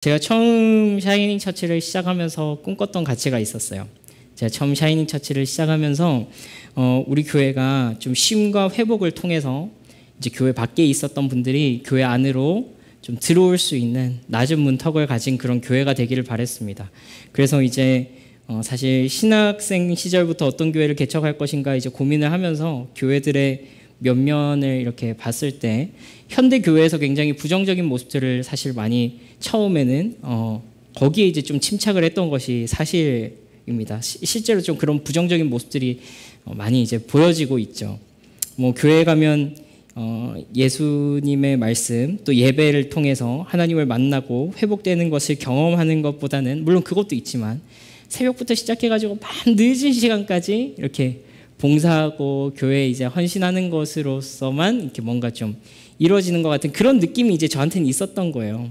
제가 처음 샤이닝 처치를 시작하면서 꿈꿨던 가치가 있었어요. 제가 처음 샤이닝 처치를 시작하면서 우리 교회가 좀 쉼과 회복을 통해서 이제 교회 밖에 있었던 분들이 교회 안으로 좀 들어올 수 있는 낮은 문턱을 가진 그런 교회가 되기를 바랬습니다. 그래서 이제 사실 신학생 시절부터 어떤 교회를 개척할 것인가 이제 고민을 하면서 교회들의 면면을 이렇게 봤을 때 현대 교회에서 굉장히 부정적인 모습들을 사실 많이 처음에는 거기에 이제 좀 침착을 했던 것이 사실입니다. 실제로 좀 그런 부정적인 모습들이 많이 이제 보여지고 있죠. 뭐 교회에 가면 예수님의 말씀 또 예배를 통해서 하나님을 만나고 회복되는 것을 경험하는 것보다는 물론 그것도 있지만 새벽부터 시작해가지고 밤 늦은 시간까지 이렇게 봉사하고 교회에 이제 헌신하는 것으로서만 이렇게 뭔가 좀 이루어지는 것 같은 그런 느낌이 이제 저한테는 있었던 거예요.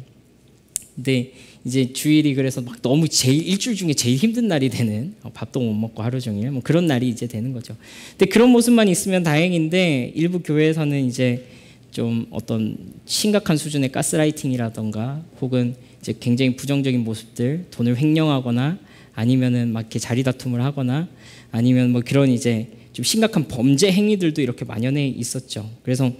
근데 이제 주일이 그래서 막 너무 일주일 중에 제일 힘든 날이 되는 밥도 못 먹고 하루 종일 뭐 그런 날이 이제 되는 거죠. 근데 그런 모습만 있으면 다행인데 일부 교회에서는 이제 좀 어떤 심각한 수준의 가스라이팅이라던가 혹은 이제 굉장히 부정적인 모습들, 돈을 횡령하거나 아니면은 막 이렇게 자리 다툼을 하거나 아니면 뭐 그런 이제 좀 심각한 범죄 행위들도 이렇게 만연해 있었죠. 그래서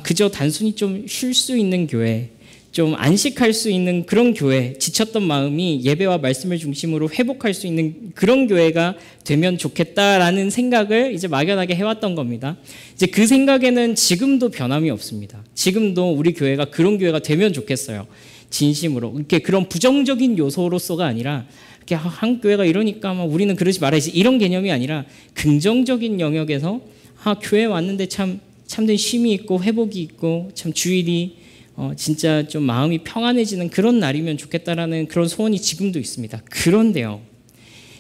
그저 단순히 좀 쉴 수 있는 교회, 좀 안식할 수 있는 그런 교회, 지쳤던 마음이 예배와 말씀을 중심으로 회복할 수 있는 그런 교회가 되면 좋겠다라는 생각을 이제 막연하게 해왔던 겁니다. 이제 그 생각에는 지금도 변함이 없습니다. 지금도 우리 교회가 그런 교회가 되면 좋겠어요. 진심으로. 이렇게 그런 부정적인 요소로서가 아니라 이렇게 한 교회가 이러니까 막 우리는 그러지 말아야지 이런 개념이 아니라 긍정적인 영역에서 교회 왔는데 참된 쉼이 있고 회복이 있고 참 주일이 진짜 좀 마음이 평안해지는 그런 날이면 좋겠다라는 그런 소원이 지금도 있습니다. 그런데요,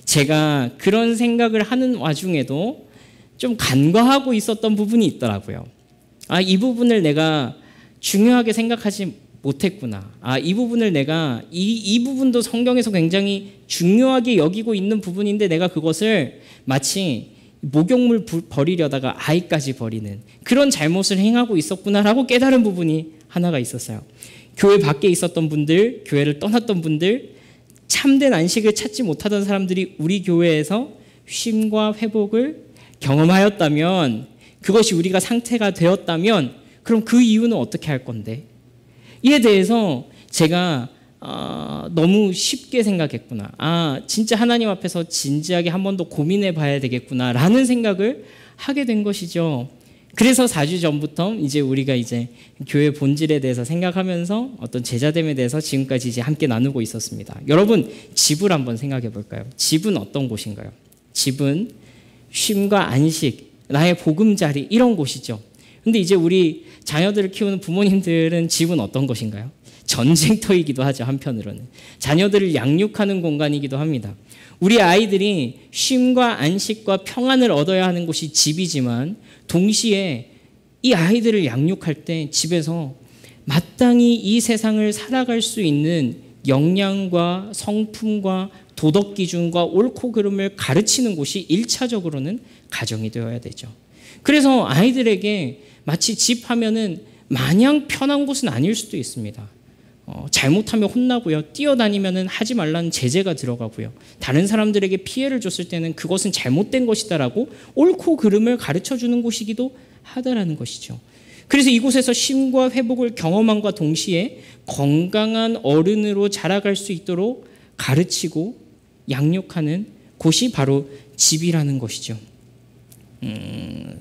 제가 그런 생각을 하는 와중에도 좀 간과하고 있었던 부분이 있더라고요. 이 부분을 내가 중요하게 생각하지 못했구나. 이 부분을 내가 이 부분도 성경에서 굉장히 중요하게 여기고 있는 부분인데 내가 그것을 마치 목욕물 버리려다가 아이까지 버리는 그런 잘못을 행하고 있었구나라고 깨달은 부분이 하나가 있었어요. 교회 밖에 있었던 분들, 교회를 떠났던 분들, 참된 안식을 찾지 못하던 사람들이 우리 교회에서 쉼과 회복을 경험하였다면, 그것이 우리가 상태가 되었다면 그럼 그 이유는 어떻게 할 건데? 이에 대해서 제가 너무 쉽게 생각했구나. 진짜 하나님 앞에서 진지하게 한 번 더 고민해 봐야 되겠구나 라는 생각을 하게 된 것이죠. 그래서 4주 전부터 이제 우리가 이제 교회 본질에 대해서 생각하면서 어떤 제자됨에 대해서 지금까지 이제 함께 나누고 있었습니다. 여러분, 집을 한번 생각해 볼까요? 집은 어떤 곳인가요? 집은 쉼과 안식, 나의 보금자리 이런 곳이죠. 근데 이제 우리 자녀들을 키우는 부모님들은 집은 어떤 것인가요? 전쟁터이기도 하죠. 한편으로는 자녀들을 양육하는 공간이기도 합니다. 우리 아이들이 쉼과 안식과 평안을 얻어야 하는 곳이 집이지만 동시에 이 아이들을 양육할 때 집에서 마땅히 이 세상을 살아갈 수 있는 역량과 성품과 도덕 기준과 옳고 그름을 가르치는 곳이 1차적으로는 가정이 되어야 되죠. 그래서 아이들에게 마치 집 하면은 마냥 편한 곳은 아닐 수도 있습니다. 잘못하면 혼나고요. 뛰어다니면은 하지 말라는 제재가 들어가고요. 다른 사람들에게 피해를 줬을 때는 그것은 잘못된 것이다라고 옳고 그름을 가르쳐주는 곳이기도 하다라는 것이죠. 그래서 이곳에서 쉼과 회복을 경험함과 동시에 건강한 어른으로 자라갈 수 있도록 가르치고 양육하는 곳이 바로 집이라는 것이죠.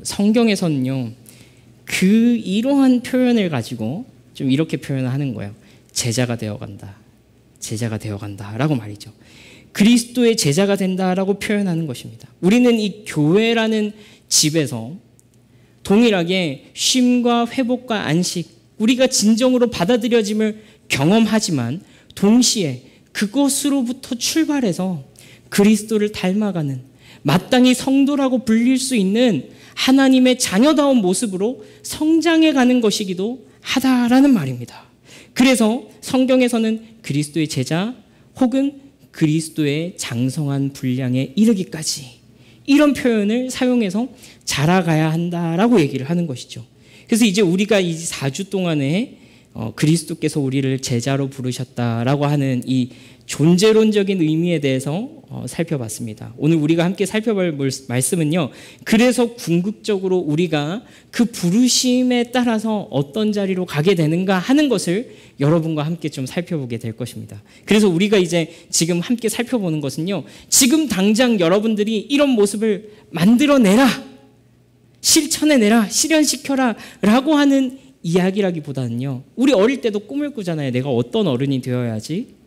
성경에서는요, 이러한 표현을 가지고 좀 이렇게 표현을 하는 거예요. 제자가 되어간다. 제자가 되어간다라고 말이죠. 그리스도의 제자가 된다라고 표현하는 것입니다. 우리는 이 교회라는 집에서 동일하게 쉼과 회복과 안식, 우리가 진정으로 받아들여짐을 경험하지만 동시에 그것으로부터 출발해서 그리스도를 닮아가는 마땅히 성도라고 불릴 수 있는 하나님의 자녀다운 모습으로 성장해가는 것이기도 하다라는 말입니다. 그래서 성경에서는 그리스도의 제자 혹은 그리스도의 장성한 분량에 이르기까지 이런 표현을 사용해서 자라가야 한다라고 얘기를 하는 것이죠. 그래서 이제 우리가 이 4주 동안에 그리스도께서 우리를 제자로 부르셨다라고 하는 이 존재론적인 의미에 대해서 살펴봤습니다. 오늘 우리가 함께 살펴볼 말씀은요, 그래서 궁극적으로 우리가 그 부르심에 따라서 어떤 자리로 가게 되는가 하는 것을 여러분과 함께 좀 살펴보게 될 것입니다. 그래서 우리가 이제 지금 함께 살펴보는 것은요, 지금 당장 여러분들이 이런 모습을 만들어내라, 실천해내라, 실현시켜라 라고 하는 이야기라기보다는요, 우리 어릴 때도 꿈을 꾸잖아요. 내가 어떤 어른이 되어야지,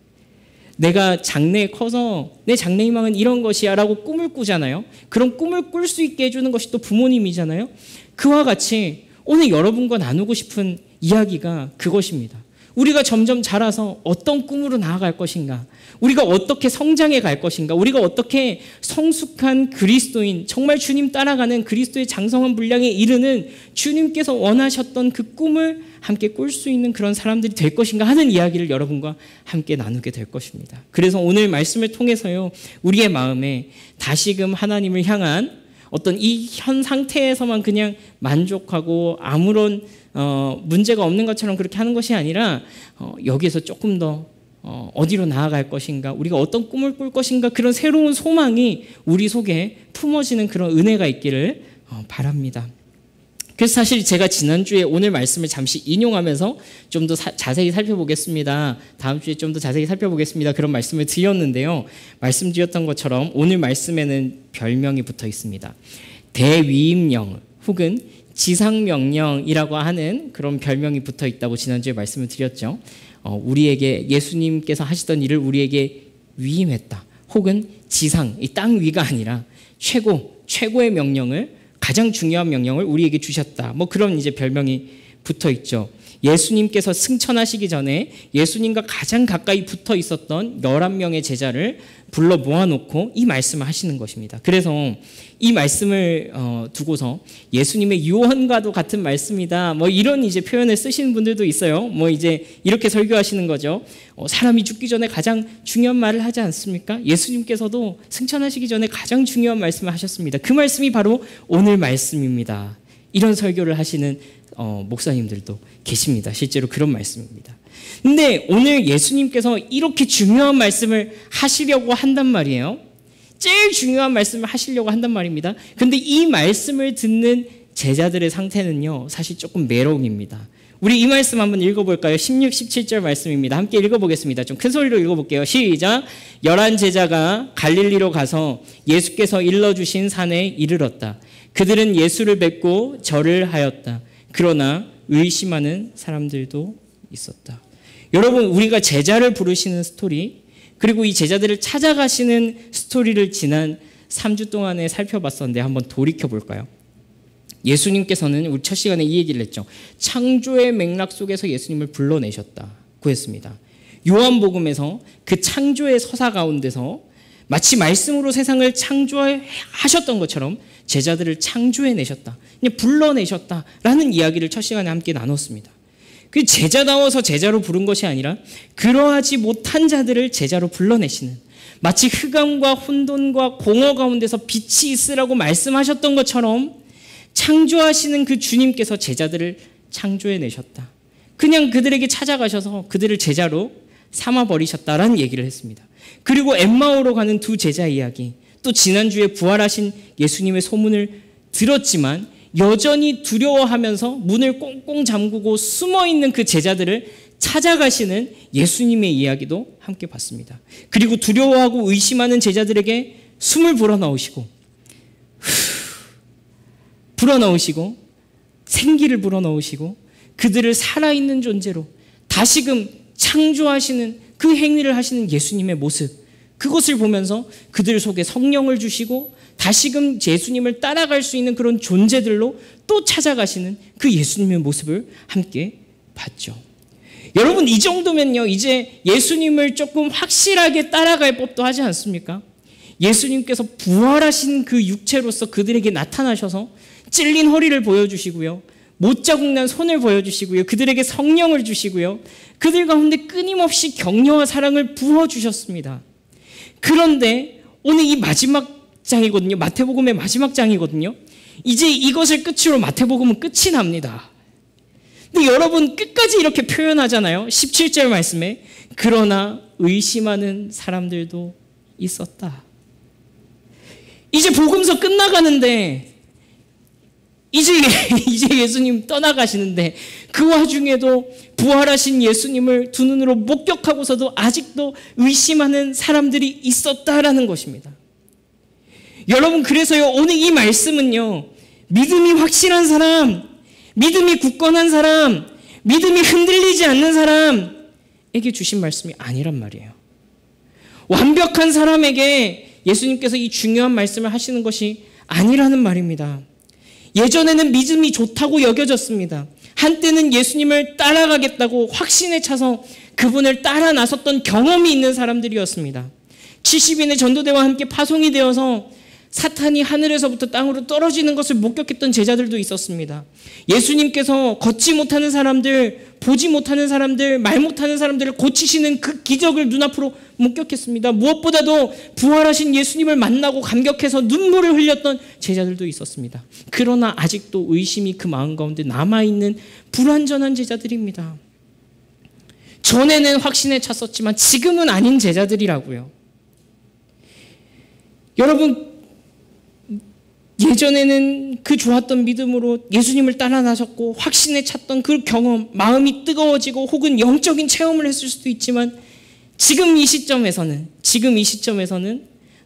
내가 장래에 커서 내 장래 희망은 이런 것이야 라고 꿈을 꾸잖아요. 그런 꿈을 꿀 수 있게 해주는 것이 또 부모님이잖아요. 그와 같이 오늘 여러분과 나누고 싶은 이야기가 그것입니다. 우리가 점점 자라서 어떤 꿈으로 나아갈 것인가, 우리가 어떻게 성장해 갈 것인가, 우리가 어떻게 성숙한 그리스도인, 정말 주님 따라가는 그리스도의 장성한 분량에 이르는 주님께서 원하셨던 그 꿈을 함께 꿀 수 있는 그런 사람들이 될 것인가 하는 이야기를 여러분과 함께 나누게 될 것입니다. 그래서 오늘 말씀을 통해서요, 우리의 마음에 다시금 하나님을 향한 어떤 이 현 상태에서만 그냥 만족하고 아무런 문제가 없는 것처럼 그렇게 하는 것이 아니라 여기에서 조금 더 어디로 나아갈 것인가, 우리가 어떤 꿈을 꿀 것인가, 그런 새로운 소망이 우리 속에 품어지는 그런 은혜가 있기를 바랍니다. 그래서 사실 제가 지난주에 오늘 말씀을 잠시 인용하면서 좀 더 자세히 살펴보겠습니다, 다음 주에 좀 더 자세히 살펴보겠습니다, 그런 말씀을 드렸는데요, 말씀드렸던 것처럼 오늘 말씀에는 별명이 붙어 있습니다. 대위임령 혹은 지상명령이라고 하는 그런 별명이 붙어 있다고 지난주에 말씀을 드렸죠. 우리에게 예수님께서 하시던 일을 우리에게 위임했다, 혹은 지상, 이 땅 위가 아니라 최고의 명령을, 가장 중요한 명령을 우리에게 주셨다, 뭐 그런 이제 별명이 붙어 있죠. 예수님께서 승천하시기 전에 예수님과 가장 가까이 붙어 있었던 11명의 제자를 불러 모아놓고 이 말씀을 하시는 것입니다. 그래서 이 말씀을 두고서 예수님의 유언과도 같은 말씀이다, 뭐 이런 이제 표현을 쓰시는 분들도 있어요. 뭐 이제 이렇게 설교하시는 거죠. 사람이 죽기 전에 가장 중요한 말을 하지 않습니까? 예수님께서도 승천하시기 전에 가장 중요한 말씀을 하셨습니다. 그 말씀이 바로 오늘 말씀입니다. 이런 설교를 하시는 목사님들도 계십니다. 실제로 그런 말씀입니다. 근데 오늘 예수님께서 이렇게 중요한 말씀을 하시려고 한단 말이에요. 제일 중요한 말씀을 하시려고 한단 말입니다. 근데 이 말씀을 듣는 제자들의 상태는요, 사실 조금 메롱입니다. 우리 이 말씀 한번 읽어볼까요? 16, 17절 말씀입니다. 함께 읽어보겠습니다. 좀 큰 소리로 읽어볼게요. 시작. 11 제자가 갈릴리로 가서 예수께서 일러주신 산에 이르렀다. 그들은 예수를 뵙고 절을 하였다. 그러나 의심하는 사람들도 있었다. 여러분, 우리가 제자를 부르시는 스토리, 그리고 이 제자들을 찾아가시는 스토리를 지난 3주 동안에 살펴봤었는데 한번 돌이켜볼까요? 예수님께서는 우리 첫 시간에 이 얘기를 했죠. 창조의 맥락 속에서 예수님을 불러내셨다고 했습니다. 요한복음에서 그 창조의 서사 가운데서 마치 말씀으로 세상을 창조하셨던 것처럼 제자들을 창조해내셨다, 그냥 불러내셨다라는 이야기를 첫 시간에 함께 나눴습니다. 그 제자다워서 제자로 부른 것이 아니라 그러하지 못한 자들을 제자로 불러내시는, 마치 흑암과 혼돈과 공허 가운데서 빛이 있으라고 말씀하셨던 것처럼 창조하시는 그 주님께서 제자들을 창조해내셨다. 그냥 그들에게 찾아가셔서 그들을 제자로 삼아버리셨다라는 얘기를 했습니다. 그리고 엠마오로 가는 두 제자 이야기, 또 지난주에 부활하신 예수님의 소문을 들었지만 여전히 두려워하면서 문을 꽁꽁 잠그고 숨어있는 그 제자들을 찾아가시는 예수님의 이야기도 함께 봤습니다. 그리고 두려워하고 의심하는 제자들에게 숨을 불어넣으시고 생기를 불어넣으시고 그들을 살아있는 존재로 다시금 창조하시는 그 행위를 하시는 예수님의 모습, 그것을 보면서 그들 속에 성령을 주시고 다시금 예수님을 따라갈 수 있는 그런 존재들로 또 찾아가시는 그 예수님의 모습을 함께 봤죠. 여러분, 이 정도면요, 이제 예수님을 조금 확실하게 따라갈 법도 하지 않습니까? 예수님께서 부활하신 그 육체로서 그들에게 나타나셔서 찔린 허리를 보여주시고요, 못자국 난 손을 보여주시고요, 그들에게 성령을 주시고요, 그들 가운데 끊임없이 격려와 사랑을 부어주셨습니다. 그런데 오늘 이 마지막 장이거든요. 마태복음의 마지막 장이거든요. 이제 이것을 끝으로 마태복음은 끝이 납니다. 근데 근데 여러분 끝까지 이렇게 표현하잖아요. 17절 말씀에 그러나 의심하는 사람들도 있었다. 이제 복음서 끝나가는데 이제 예수님 떠나가시는데 그 와중에도 부활하신 예수님을 두 눈으로 목격하고서도 아직도 의심하는 사람들이 있었다라는 것입니다. 여러분, 그래서요, 오늘 이 말씀은요, 믿음이 확실한 사람, 믿음이 굳건한 사람, 믿음이 흔들리지 않는 사람에게 주신 말씀이 아니란 말이에요. 완벽한 사람에게 예수님께서 이 중요한 말씀을 하시는 것이 아니라는 말입니다. 예전에는 믿음이 좋다고 여겨졌습니다. 한때는 예수님을 따라가겠다고 확신에 차서 그분을 따라 나섰던 경험이 있는 사람들이었습니다. 70인의 전도대와 함께 파송이 되어서 사탄이 하늘에서부터 땅으로 떨어지는 것을 목격했던 제자들도 있었습니다. 예수님께서 걷지 못하는 사람들, 보지 못하는 사람들, 말 못하는 사람들을 고치시는 그 기적을 눈앞으로 목격했습니다. 무엇보다도 부활하신 예수님을 만나고 감격해서 눈물을 흘렸던 제자들도 있었습니다. 그러나 아직도 의심이 그 마음 가운데 남아있는 불완전한 제자들입니다. 전에는 확신에 찼었지만 지금은 아닌 제자들이라고요. 여러분, 예전에는 그 좋았던 믿음으로 예수님을 따라 나섰고 확신에 찼던 그 경험, 마음이 뜨거워지고 혹은 영적인 체험을 했을 수도 있지만 지금 이 시점에서는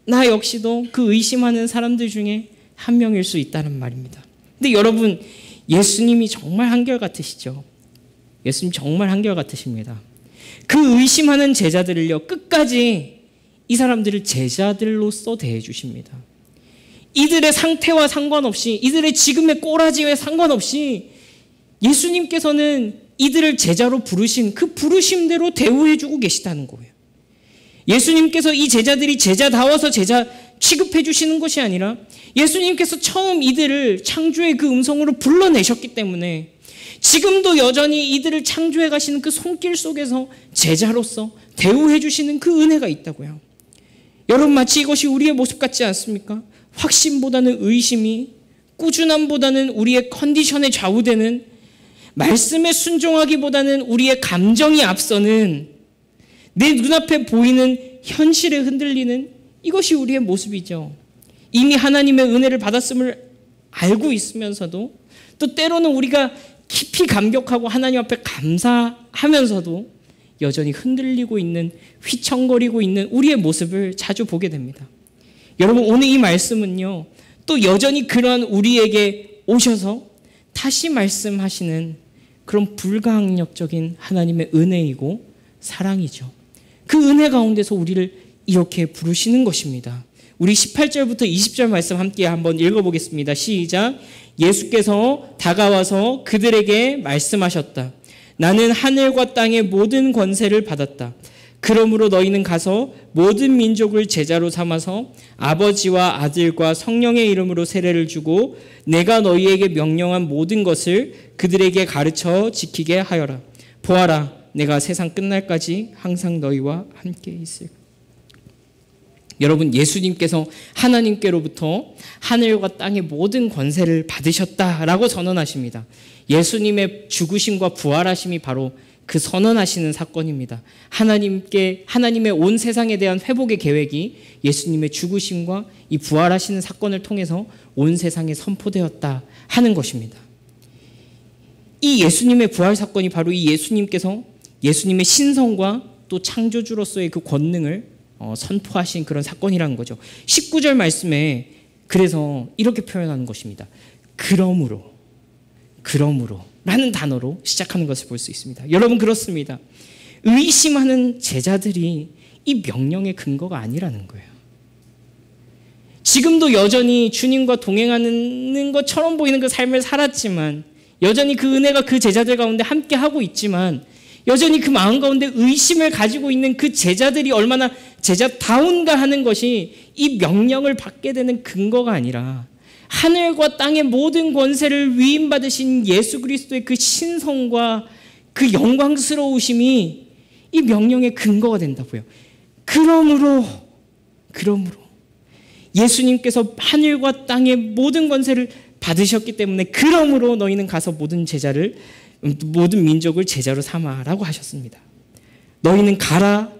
나 역시도 그 의심하는 사람들 중에 한 명일 수 있다는 말입니다. 근데 여러분, 예수님이 정말 한결같으시죠? 예수님 정말 한결같으십니다. 그 의심하는 제자들을요, 끝까지 이 사람들을 제자들로서 대해주십니다. 이들의 상태와 상관없이, 이들의 지금의 꼬라지에 상관없이 예수님께서는 이들을 제자로 부르신 그 부르심대로 대우해주고 계시다는 거예요. 예수님께서 이 제자들이 제자다워서 제자 취급해 주시는 것이 아니라 예수님께서 처음 이들을 창조의 그 음성으로 불러내셨기 때문에 지금도 여전히 이들을 창조해 가시는 그 손길 속에서 제자로서 대우해 주시는 그 은혜가 있다고요. 여러분, 마치 이것이 우리의 모습 같지 않습니까? 확신보다는 의심이, 꾸준함보다는 우리의 컨디션에 좌우되는, 말씀에 순종하기보다는 우리의 감정이 앞서는, 내 눈앞에 보이는 현실에 흔들리는, 이것이 우리의 모습이죠. 이미 하나님의 은혜를 받았음을 알고 있으면서도 또 때로는 우리가 깊이 감격하고 하나님 앞에 감사하면서도 여전히 흔들리고 있는, 휘청거리고 있는 우리의 모습을 자주 보게 됩니다. 여러분, 오늘 이 말씀은요, 또 여전히 그러한 우리에게 오셔서 다시 말씀하시는 그런 불가항력적인 하나님의 은혜이고 사랑이죠. 그 은혜 가운데서 우리를 이렇게 부르시는 것입니다. 우리 18절부터 20절 말씀 함께 한번 읽어보겠습니다. 시작. 예수께서 다가와서 그들에게 말씀하셨다. 나는 하늘과 땅의 모든 권세를 받았다. 그러므로 너희는 가서 모든 민족을 제자로 삼아서 아버지와 아들과 성령의 이름으로 세례를 주고 내가 너희에게 명령한 모든 것을 그들에게 가르쳐 지키게 하여라. 보아라, 내가 세상 끝날까지 항상 너희와 함께 있을. 여러분, 예수님께서 하나님께로부터 하늘과 땅의 모든 권세를 받으셨다라고 선언하십니다. 예수님의 죽으심과 부활하심이 바로 그 선언하시는 사건입니다. 하나님의 온 세상에 대한 회복의 계획이 예수님의 죽으심과 이 부활하시는 사건을 통해서 온 세상에 선포되었다 하는 것입니다. 이 예수님의 부활 사건이 바로 이 예수님께서 예수님의 신성과 또 창조주로서의 그 권능을 선포하신 그런 사건이라는 거죠. 19절 말씀에 그래서 이렇게 표현하는 것입니다. 그러므로 라는 단어로 시작하는 것을 볼 수 있습니다. 여러분, 그렇습니다. 의심하는 제자들이 이 명령의 근거가 아니라는 거예요. 지금도 여전히 주님과 동행하는 것처럼 보이는 그 삶을 살았지만, 여전히 그 은혜가 그 제자들 가운데 함께 하고 있지만, 여전히 그 마음 가운데 의심을 가지고 있는 그 제자들이 얼마나 제자다운가 하는 것이 이 명령을 받게 되는 근거가 아니라 하늘과 땅의 모든 권세를 위임받으신 예수 그리스도의 그 신성과 그 영광스러우심이 이 명령의 근거가 된다고요. 그러므로 예수님께서 하늘과 땅의 모든 권세를 받으셨기 때문에 그러므로 너희는 가서 모든 제자를 모든 민족을 제자로 삼아라고 하셨습니다. 너희는 가라,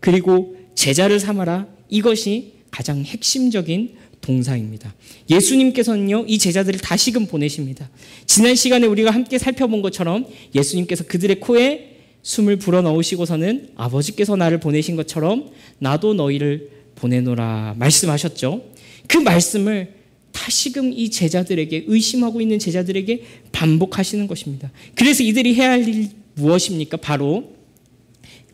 그리고 제자를 삼아라. 이것이 가장 핵심적인 동사입니다. 예수님께서는요, 이 제자들을 다시금 보내십니다. 지난 시간에 우리가 함께 살펴본 것처럼 예수님께서 그들의 코에 숨을 불어넣으시고서는 아버지께서 나를 보내신 것처럼 나도 너희를 보내노라 말씀하셨죠. 그 말씀을 다시금 이 제자들에게, 의심하고 있는 제자들에게 반복하시는 것입니다. 그래서 이들이 해야 할 일이 무엇입니까? 바로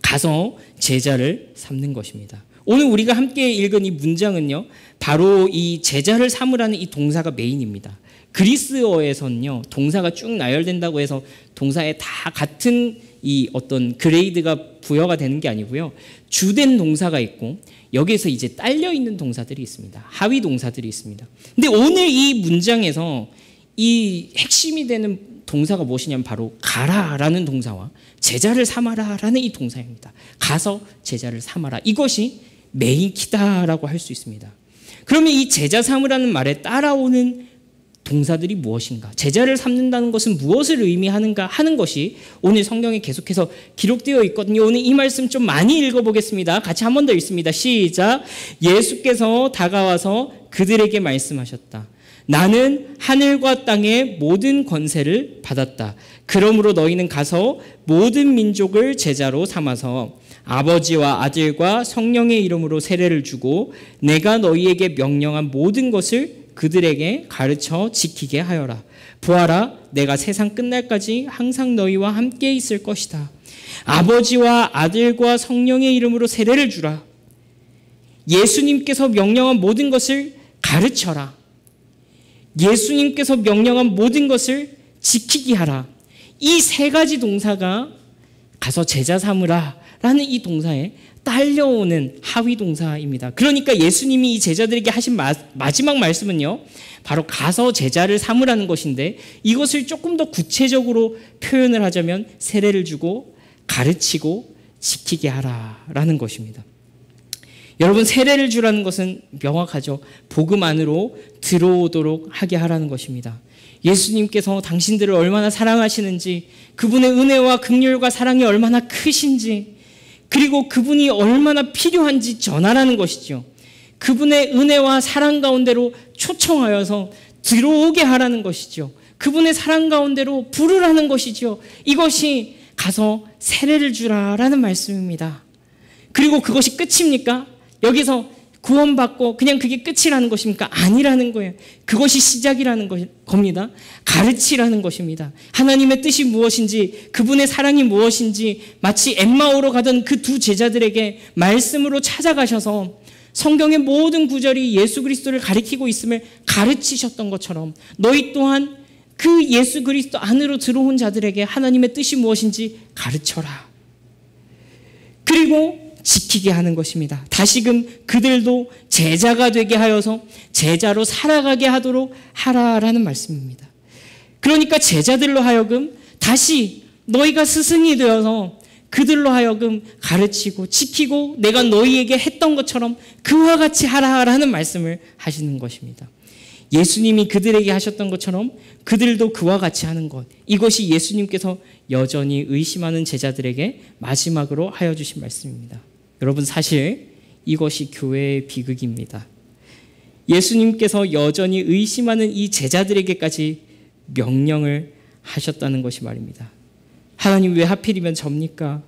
가서 제자를 삼는 것입니다. 오늘 우리가 함께 읽은 이 문장은요, 바로 이 제자를 삼으라는 이 동사가 메인입니다. 그리스어에서는요, 동사가 쭉 나열된다고 해서 동사에 다 같은 이 어떤 그레이드가 부여가 되는 게 아니고요, 주된 동사가 있고 여기에서 이제 딸려 있는 동사들이 있습니다. 하위 동사들이 있습니다. 근데 오늘 이 문장에서 이 핵심이 되는 동사가 무엇이냐면 바로 가라라는 동사와 제자를 삼아라라는 이 동사입니다. 가서 제자를 삼아라. 이것이 메인 키다라고 할 수 있습니다. 그러면 이 제자 삼으라는 말에 따라오는 동사들이 무엇인가? 제자를 삼는다는 것은 무엇을 의미하는가 하는 것이 오늘 성경에 계속해서 기록되어 있거든요. 오늘 이 말씀 좀 많이 읽어보겠습니다. 같이 한 번 더 읽습니다. 시작. 예수께서 다가와서 그들에게 말씀하셨다. 나는 하늘과 땅의 모든 권세를 받았다. 그러므로 너희는 가서 모든 민족을 제자로 삼아서 아버지와 아들과 성령의 이름으로 세례를 주고 내가 너희에게 명령한 모든 것을 그들에게 가르쳐 지키게 하여라. 보아라, 내가 세상 끝날까지 항상 너희와 함께 있을 것이다. 아버지와 아들과 성령의 이름으로 세례를 주라. 예수님께서 명령한 모든 것을 가르쳐라. 예수님께서 명령한 모든 것을 지키게 하라. 이 세 가지 동사가 가서 제자 삼으라 라는 이 동사에 딸려오는 하위 동사입니다. 그러니까 예수님이 이 제자들에게 하신 마지막 말씀은요, 바로 가서 제자를 삼으라는 것인데, 이것을 조금 더 구체적으로 표현을 하자면 세례를 주고 가르치고 지키게 하라라는 것입니다. 여러분, 세례를 주라는 것은 명확하죠. 복음 안으로 들어오도록 하게 하라는 것입니다. 예수님께서 당신들을 얼마나 사랑하시는지, 그분의 은혜와 긍휼과 사랑이 얼마나 크신지, 그리고 그분이 얼마나 필요한지 전하라는 것이죠. 그분의 은혜와 사랑 가운데로 초청하여서 들어오게 하라는 것이죠. 그분의 사랑 가운데로 부르라는 것이죠. 이것이 가서 세례를 주라라는 말씀입니다. 그리고 그것이 끝입니까? 여기서 구원받고 그냥 그게 끝이라는 것입니까? 아니라는 거예요. 그것이 시작이라는 겁니다. 가르치라는 것입니다. 하나님의 뜻이 무엇인지, 그분의 사랑이 무엇인지, 마치 엠마오로 가던 그 두 제자들에게 말씀으로 찾아가셔서 성경의 모든 구절이 예수 그리스도를 가리키고 있음을 가르치셨던 것처럼 너희 또한 그 예수 그리스도 안으로 들어온 자들에게 하나님의 뜻이 무엇인지 가르쳐라. 그리고 지키게 하는 것입니다. 다시금 그들도 제자가 되게 하여서 제자로 살아가게 하도록 하라라는 말씀입니다. 그러니까 제자들로 하여금 다시 너희가 스승이 되어서 그들로 하여금 가르치고 지키고 내가 너희에게 했던 것처럼 그와 같이 하라라는 말씀을 하시는 것입니다. 예수님이 그들에게 하셨던 것처럼 그들도 그와 같이 하는 것, 이것이 예수님께서 여전히 의심하는 제자들에게 마지막으로 하여 주신 말씀입니다. 여러분, 사실 이것이 교회의 비극입니다. 예수님께서 여전히 의심하는 이 제자들에게까지 명령을 하셨다는 것이 말입니다. 하나님, 왜 하필이면 접니까?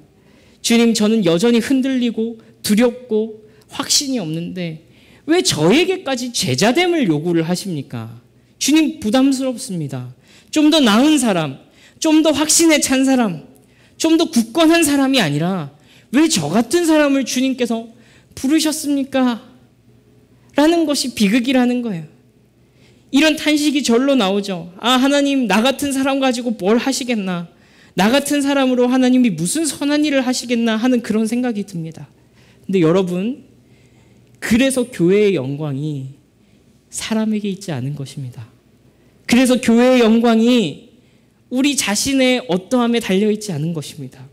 주님, 저는 여전히 흔들리고 두렵고 확신이 없는데 왜 저에게까지 제자됨을 요구를 하십니까? 주님, 부담스럽습니다. 좀 더 나은 사람, 좀 더 확신에 찬 사람, 좀 더 굳건한 사람이 아니라 왜 저 같은 사람을 주님께서 부르셨습니까? 라는 것이 비극이라는 거예요. 이런 탄식이 절로 나오죠. 아, 하나님, 나 같은 사람 가지고 뭘 하시겠나? 나 같은 사람으로 하나님이 무슨 선한 일을 하시겠나 하는 그런 생각이 듭니다. 근데 여러분, 그래서 교회의 영광이 사람에게 있지 않은 것입니다. 그래서 교회의 영광이 우리 자신의 어떠함에 달려있지 않은 것입니다.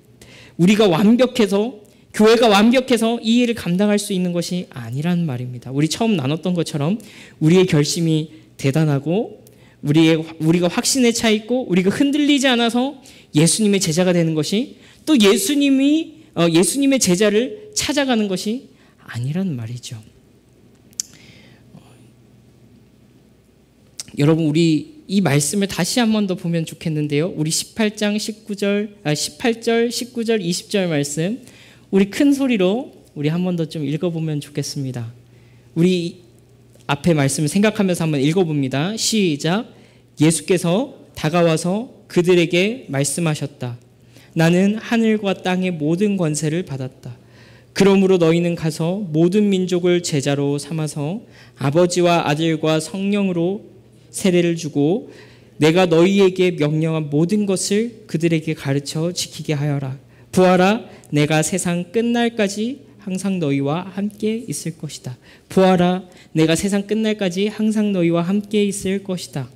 우리가 완벽해서, 교회가 완벽해서 이 일을 감당할 수 있는 것이 아니란 말입니다. 우리 처음 나눴던 것처럼 우리의 결심이 대단하고 우리가 확신에 차 있고 우리가 흔들리지 않아서 예수님의 제자가 되는 것이, 또 예수님의 제자를 찾아가는 것이 아니라는 말이죠. 여러분, 우리 이 말씀을 다시 한 번 더 보면 좋겠는데요. 우리 18절, 19절, 20절 말씀, 우리 큰 소리로 우리 한 번 더 좀 읽어보면 좋겠습니다. 우리 앞에 말씀을 생각하면서 한번 읽어봅니다. 시작. 예수께서 다가와서 그들에게 말씀하셨다. 나는 하늘과 땅의 모든 권세를 받았다. 그러므로 너희는 가서 모든 민족을 제자로 삼아서 아버지와 아들과 성령으로 세례를 주고 내가 너희에게 명령한 모든 것을 그들에게 가르쳐 지키게 하여라. 보아라, 내가 세상 끝날까지 항상 너희와 함께 있을 것이다. 보아라, 내가 세상 끝날까지 항상 너희와 함께 있을 것이다.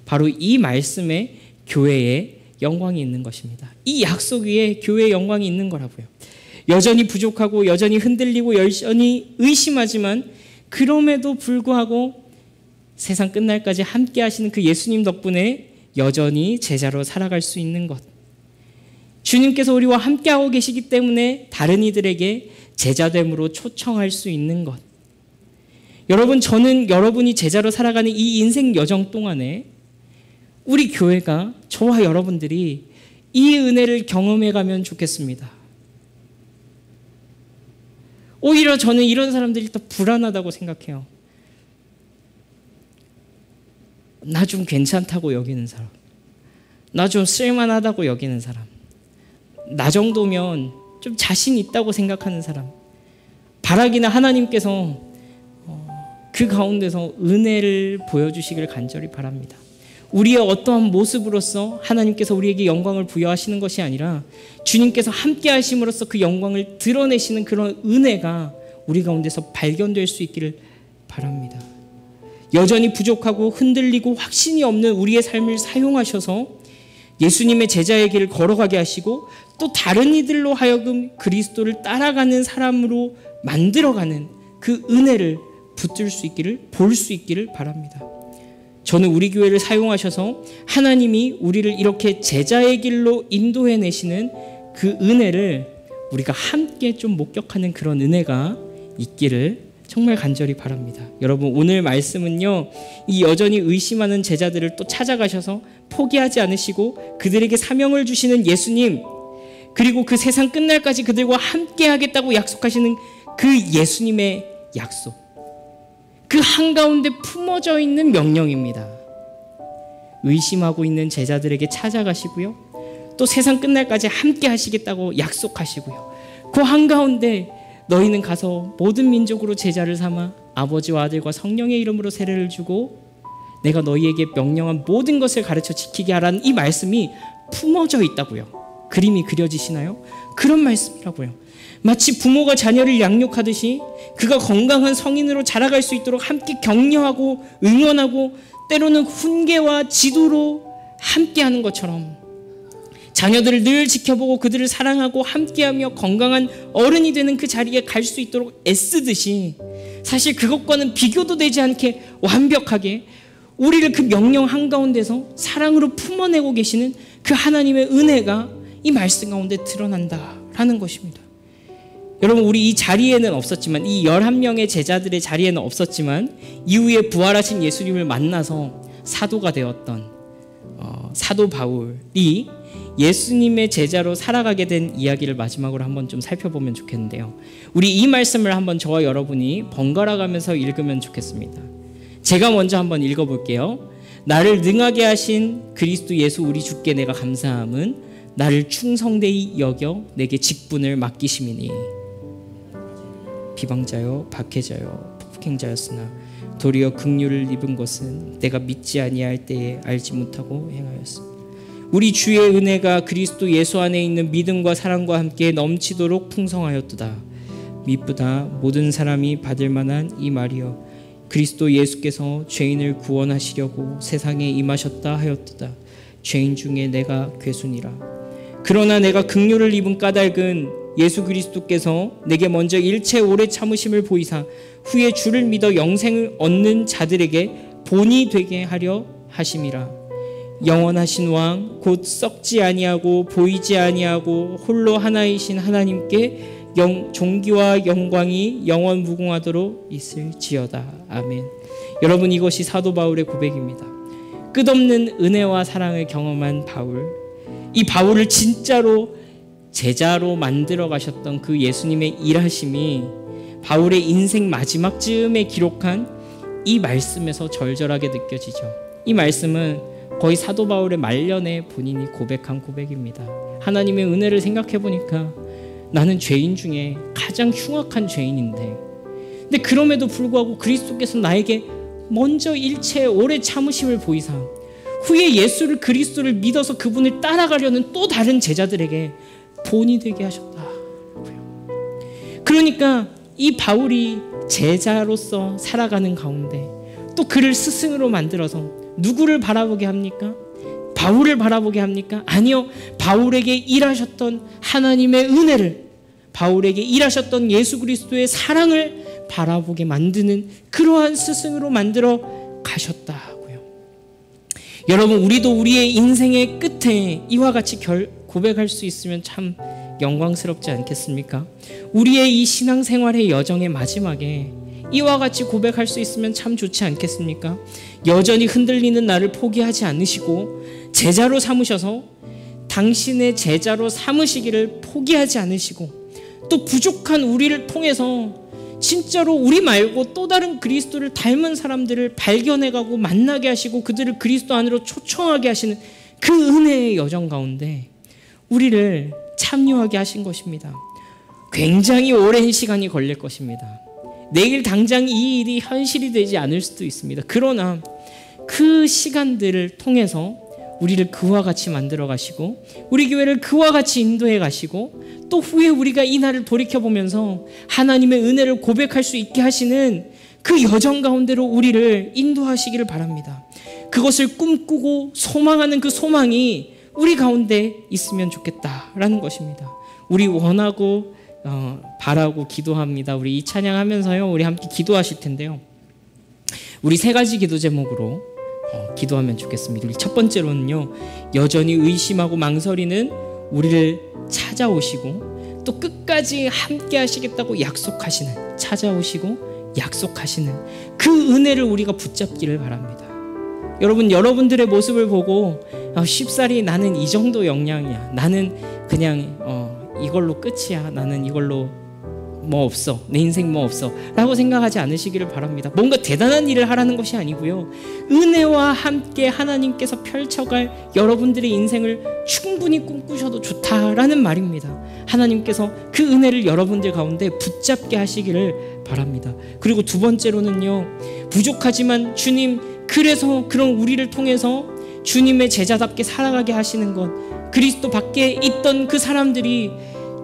바로 이 말씀에 교회의 영광이 있는 것입니다. 이 약속 위에 교회의 영광이 있는 거라고요. 여전히 부족하고 여전히 흔들리고 여전히 의심하지만 그럼에도 불구하고 세상 끝날까지 함께 하시는 그 예수님 덕분에 여전히 제자로 살아갈 수 있는 것. 주님께서 우리와 함께하고 계시기 때문에 다른 이들에게 제자됨으로 초청할 수 있는 것. 여러분, 저는 여러분이 제자로 살아가는 이 인생 여정 동안에 우리 교회가, 저와 여러분들이 이 은혜를 경험해 가면 좋겠습니다. 오히려 저는 이런 사람들이 더 불안하다고 생각해요. 나 좀 괜찮다고 여기는 사람, 나 좀 쓸만하다고 여기는 사람, 나 정도면 좀 자신 있다고 생각하는 사람, 바라기나 하나님께서 그 가운데서 은혜를 보여주시길 간절히 바랍니다. 우리의 어떠한 모습으로서 하나님께서 우리에게 영광을 부여하시는 것이 아니라 주님께서 함께 하심으로써 그 영광을 드러내시는 그런 은혜가 우리 가운데서 발견될 수 있기를 바랍니다. 여전히 부족하고 흔들리고 확신이 없는 우리의 삶을 사용하셔서 예수님의 제자의 길을 걸어가게 하시고 또 다른 이들로 하여금 그리스도를 따라가는 사람으로 만들어가는 그 은혜를 붙들 수 있기를, 볼 수 있기를 바랍니다. 저는 우리 교회를 사용하셔서 하나님이 우리를 이렇게 제자의 길로 인도해내시는 그 은혜를 우리가 함께 좀 목격하는 그런 은혜가 있기를 정말 간절히 바랍니다. 여러분, 오늘 말씀은요, 이 여전히 의심하는 제자들을 또 찾아가셔서 포기하지 않으시고 그들에게 사명을 주시는 예수님, 그리고 그 세상 끝날까지 그들과 함께 하겠다고 약속하시는 그 예수님의 약속, 그 한가운데 품어져 있는 명령입니다. 의심하고 있는 제자들에게 찾아가시고요, 또 세상 끝날까지 함께 하시겠다고 약속하시고요, 그 한가운데 너희는 가서 모든 민족으로 제자를 삼아 아버지와 아들과 성령의 이름으로 세례를 주고 내가 너희에게 명령한 모든 것을 가르쳐 지키게 하라는 이 말씀이 품어져 있다고요. 그림이 그려지시나요? 그런 말씀이라고요. 마치 부모가 자녀를 양육하듯이 그가 건강한 성인으로 자라갈 수 있도록 함께 격려하고 응원하고 때로는 훈계와 지도로 함께하는 것처럼 자녀들을 늘 지켜보고 그들을 사랑하고 함께하며 건강한 어른이 되는 그 자리에 갈 수 있도록 애쓰듯이, 사실 그것과는 비교도 되지 않게 완벽하게 우리를 그 명령 한가운데서 사랑으로 품어내고 계시는 그 하나님의 은혜가 이 말씀 가운데 드러난다라는 것입니다. 여러분, 우리 이 자리에는 없었지만, 이 11명의 제자들의 자리에는 없었지만 이후에 부활하신 예수님을 만나서 사도가 되었던 사도 바울이 예수님의 제자로 살아가게 된 이야기를 마지막으로 한번 좀 살펴보면 좋겠는데요. 우리 이 말씀을 한번 저와 여러분이 번갈아 가면서 읽으면 좋겠습니다. 제가 먼저 한번 읽어볼게요. 나를 능하게 하신 그리스도 예수 우리 주께 내가 감사함은 나를 충성되이 여겨 내게 직분을 맡기심이니 비방자요 박해자요 폭행자였으나 도리어 긍휼을 입은 것은 내가 믿지 아니할 때에 알지 못하고 행하였습니다. 우리 주의 은혜가 그리스도 예수 안에 있는 믿음과 사랑과 함께 넘치도록 풍성하였도다. 미쁘다 모든 사람이 받을 만한 이 말이여, 그리스도 예수께서 죄인을 구원하시려고 세상에 임하셨다 하였도다. 죄인 중에 내가 괴순이라. 그러나 내가 긍휼을 입은 까닭은 예수 그리스도께서 내게 먼저 일체 오래 참으심을 보이사 후에 주를 믿어 영생을 얻는 자들에게 본이 되게 하려 하심이라. 영원하신 왕 곧 썩지 아니하고 보이지 아니하고 홀로 하나이신 하나님께 존귀와 영광이 영원 무궁하도록 있을지어다. 아멘. 여러분, 이것이 사도 바울의 고백입니다. 끝없는 은혜와 사랑을 경험한 바울, 이 바울을 진짜로 제자로 만들어 가셨던 그 예수님의 일하심이 바울의 인생 마지막 즈음에 기록한 이 말씀에서 절절하게 느껴지죠. 이 말씀은 거의 사도 바울의 말년에 본인이 고백한 고백입니다. 하나님의 은혜를 생각해 보니까 나는 죄인 중에 가장 흉악한 죄인인데, 근데 그럼에도 불구하고 그리스도께서 나에게 먼저 일체 오래 참으심을 보이사 후에 예수를 그리스도를 믿어서 그분을 따라가려는 또 다른 제자들에게 본이 되게 하셨다고요. 그러니까 이 바울이 제자로서 살아가는 가운데 또 그를 스승으로 만들어서 누구를 바라보게 합니까? 바울을 바라보게 합니까? 아니요. 바울에게 일하셨던 하나님의 은혜를, 바울에게 일하셨던 예수 그리스도의 사랑을 바라보게 만드는 그러한 스승으로 만들어 가셨다고요. 여러분, 우리도 우리의 인생의 끝에 이와 같이 고백할 수 있으면 참 영광스럽지 않겠습니까? 우리의 이 신앙생활의 여정의 마지막에 이와 같이 고백할 수 있으면 참 좋지 않겠습니까? 여전히 흔들리는 나를 포기하지 않으시고 제자로 삼으셔서 당신의 제자로 삼으시기를 포기하지 않으시고 또 부족한 우리를 통해서 진짜로 우리 말고 또 다른 그리스도를 닮은 사람들을 발견해가고 만나게 하시고 그들을 그리스도 안으로 초청하게 하시는 그 은혜의 여정 가운데 우리를 참여하게 하신 것입니다. 굉장히 오랜 시간이 걸릴 것입니다. 내일 당장 이 일이 현실이 되지 않을 수도 있습니다. 그러나 그 시간들을 통해서 우리를 그와 같이 만들어 가시고 우리 교회를 그와 같이 인도해 가시고 또 후에 우리가 이 날을 돌이켜보면서 하나님의 은혜를 고백할 수 있게 하시는 그 여정 가운데로 우리를 인도하시기를 바랍니다. 그것을 꿈꾸고 소망하는 그 소망이 우리 가운데 있으면 좋겠다라는 것입니다. 우리 원하고 바라고 기도합니다. 우리 이 찬양하면서요, 우리 함께 기도하실 텐데요. 우리 세 가지 기도 제목으로 기도하면 좋겠습니다. 우리 첫 번째로는요, 여전히 의심하고 망설이는 우리를 찾아오시고 또 끝까지 함께 하시겠다고 약속하시는, 찾아오시고 약속하시는 그 은혜를 우리가 붙잡기를 바랍니다. 여러분, 여러분들의 모습을 보고 쉽사리 나는 이 정도 역량이야, 나는 그냥 이걸로 끝이야, 나는 이걸로 뭐 없어, 내 인생 뭐 없어 라고 생각하지 않으시기를 바랍니다. 뭔가 대단한 일을 하라는 것이 아니고요, 은혜와 함께 하나님께서 펼쳐갈 여러분들의 인생을 충분히 꿈꾸셔도 좋다라는 말입니다. 하나님께서 그 은혜를 여러분들 가운데 붙잡게 하시기를 바랍니다. 그리고 두 번째로는요, 부족하지만 주님, 그래서 그런 우리를 통해서 주님의 제자답게 살아가게 하시는 것, 그리스도 밖에 있던 그 사람들이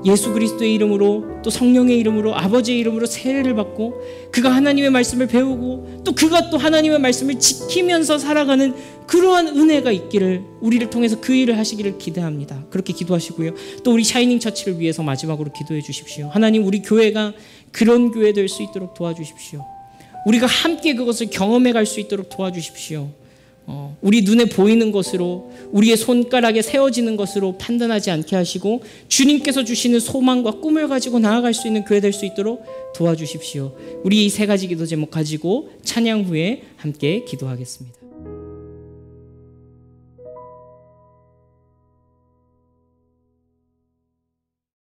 예수 그리스도의 이름으로 또 성령의 이름으로 아버지의 이름으로 세례를 받고 그가 하나님의 말씀을 배우고 또 그가 또 하나님의 말씀을 지키면서 살아가는 그러한 은혜가 있기를, 우리를 통해서 그 일을 하시기를 기대합니다. 그렇게 기도하시고요. 또 우리 샤이닝 처치를 위해서 마지막으로 기도해 주십시오. 하나님, 우리 교회가 그런 교회 될 수 있도록 도와주십시오. 우리가 함께 그것을 경험해 갈 수 있도록 도와주십시오. 우리 눈에 보이는 것으로, 우리의 손가락에 세워지는 것으로 판단하지 않게 하시고 주님께서 주시는 소망과 꿈을 가지고 나아갈 수 있는 교회 될 수 있도록 도와주십시오. 우리 이 세 가지 기도 제목 가지고 찬양 후에 함께 기도하겠습니다.